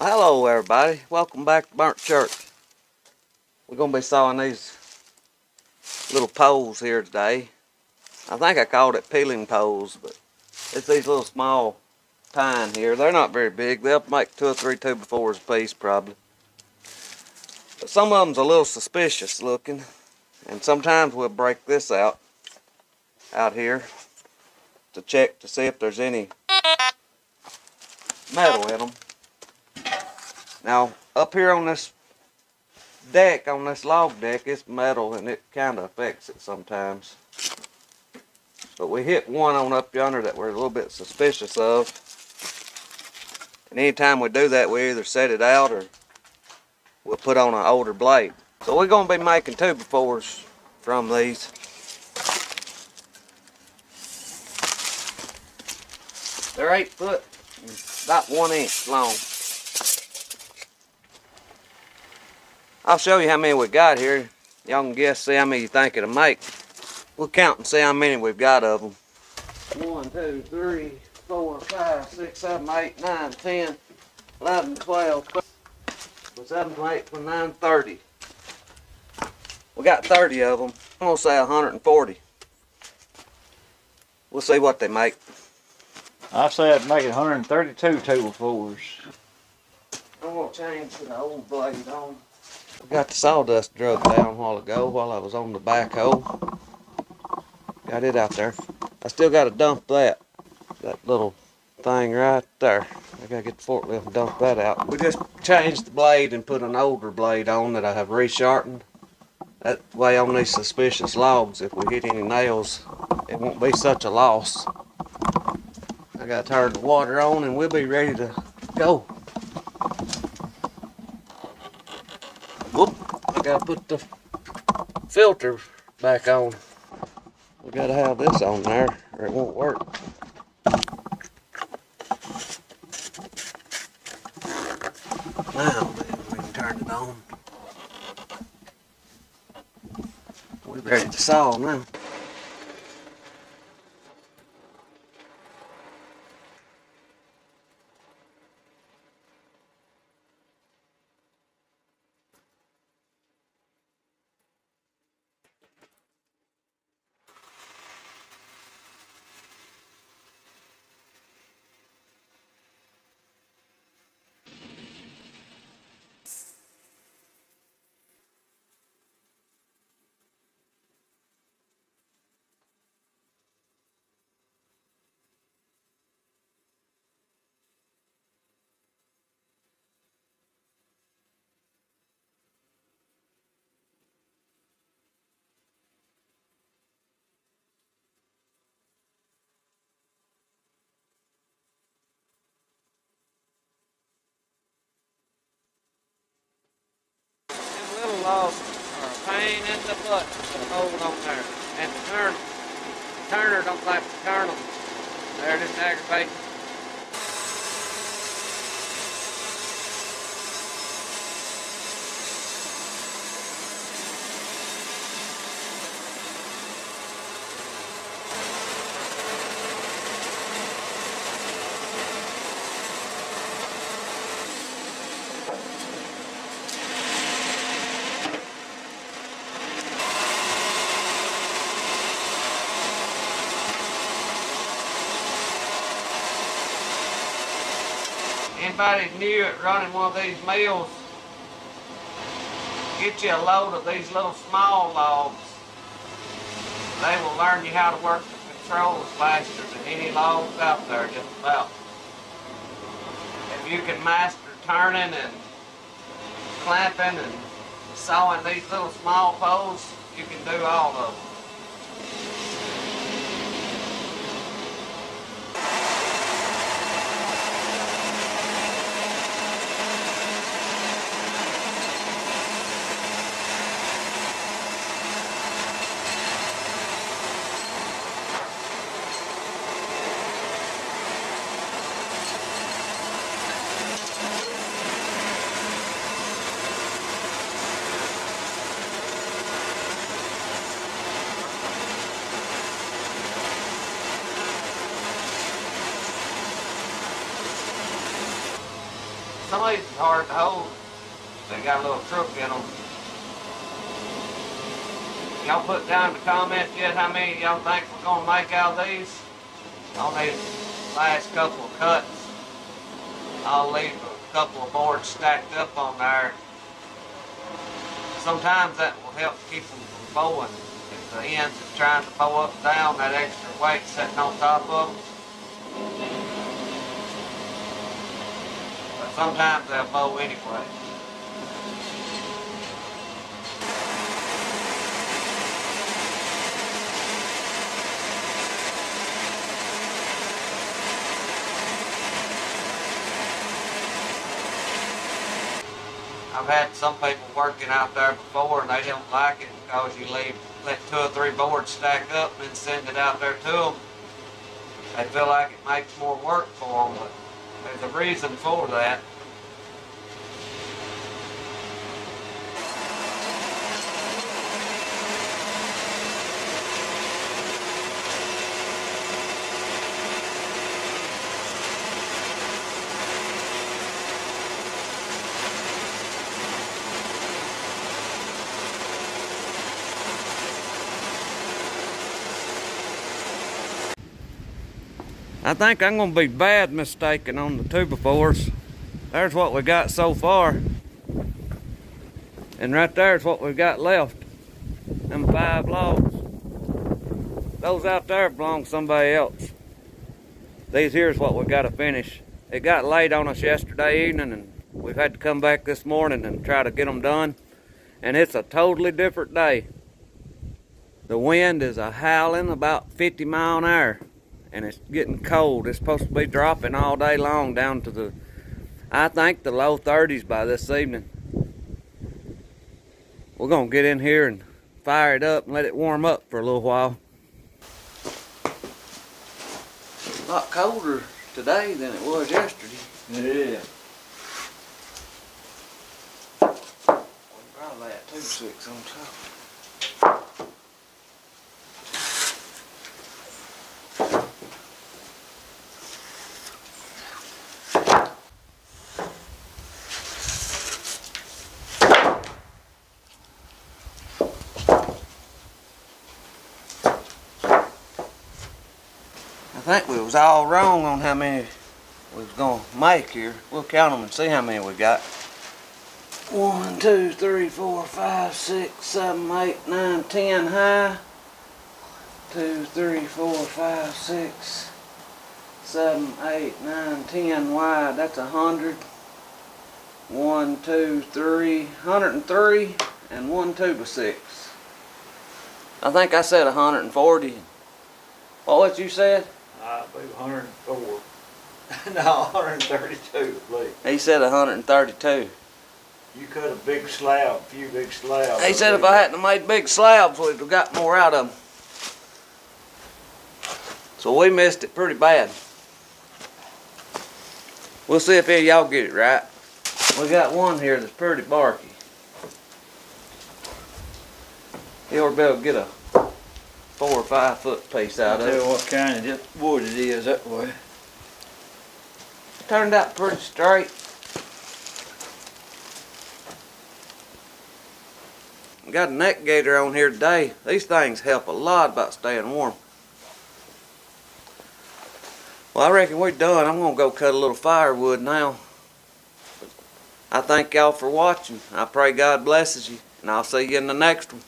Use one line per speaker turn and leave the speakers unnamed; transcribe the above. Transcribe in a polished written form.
Hello everybody, welcome back to Burntchurch. We're going to be sawing these little poles here today. I think I called it peeling poles, but it's these little small pine here. They're not very big, they'll make 2 or 3 2x4s a piece probably. But some of them's a little suspicious looking, and sometimes we'll break this out here to check to see if there's any metal in them. Now, up here on this deck, on this log deck, it's metal and it kind of affects it sometimes. But we hit one on up yonder that we're a little bit suspicious of. And anytime we do that, we either set it out or we'll put on an older blade. So we're going to be making 2x4s from these. They're 8 foot, about 1 inch long. I'll show you how many we got here. Y'all can guess, see how many you think it'll make. We'll count and see how many we've got of them. 1, 2, 3, 4, 5, 6, 7, 8, 9, 10, 11, 12, 7, 8, 29, 30. We got 30 of them. I'm going to say 140. We'll see what they make.
I say I'd make it 132 2x4s.
I'm going to change to the old blade on. I got the sawdust drugged down a while ago while I was on the backhoe. Got it out there. I still got to dump that little thing right there. I got to get the forklift and dump that out. We just changed the blade and put an older blade on that I have resharpened. That way on these suspicious logs, if we hit any nails, it won't be such a loss. I got to turn the water on and we'll be ready to go. Whoop, I got to put the filter back on. We got to have this on there or it won't work. Now then, we can turn it on. We're ready to saw now. Logs are a pain in the butt to hold on there. And the turner don't like to turn them. They're just aggravating. Anybody new at running one of these mills, get you a load of these little small logs. They will learn you how to work the controls faster than any logs out there, just about. If you can master turning and clamping and sawing these little small poles, you can do all of them. these is hard to hold. They got a little crook in them. Y'all put down in the comments yet how many y'all think we're gonna make out of these? On these last couple of cuts, I'll leave a couple of boards stacked up on there. Sometimes that will help keep them from bowing. If the ends is trying to bow up and down, that extra weight sitting on top of them. But sometimes they'll bow anyway. I've had some people working out there before and they don't like it because you let 2 or 3 boards stack up and then send it out there to them. They feel like it makes more work for them, but there's a reason for that. I think I'm going to be bad mistaken on the 2x4s. There's what we got so far. And right there's what we've got left. Them 5 logs. Those out there belong to somebody else. These here's what we got to finish. It got late on us yesterday evening and we've had to come back this morning and try to get them done. And it's a totally different day. The wind is a howling about 50 miles an hour. And it's getting cold. It's supposed to be dropping all day long down to the, I think, the low 30s by this evening. We're going to get in here and fire it up and let it warm up for a little while. It's a lot colder today than it was yesterday.
Yeah.
Probably that 2.6 on top. I think we was all wrong on how many we was gonna make here. We'll count them and see how many we got. 1, 2, 3, 4, 5, 6, 7, 8, 9, 10 high. 2, 3, 4, 5, 6, 7, 8, 9, 10 wide. That's 100. 1, 2, 3, 103, and 1 2x6. I think I said 140. What you said?
I believe 104. No, 132, please.
He said 132.
You cut a big slab, a few big slabs.
He said if I hadn't made big slabs, we'd have got more out of them. So we missed it pretty bad. We'll see if any of y'all get it right. We got one here that's pretty barky. He ought to be able to get a 4 or 5 foot piece out of it.
I'll tell you what kind of wood it is that way.
It turned out pretty straight. We got a neck gaiter on here today. These things help a lot about staying warm. Well, I reckon we're done. I'm going to go cut a little firewood now. I thank y'all for watching. I pray God blesses you, and I'll see you in the next one.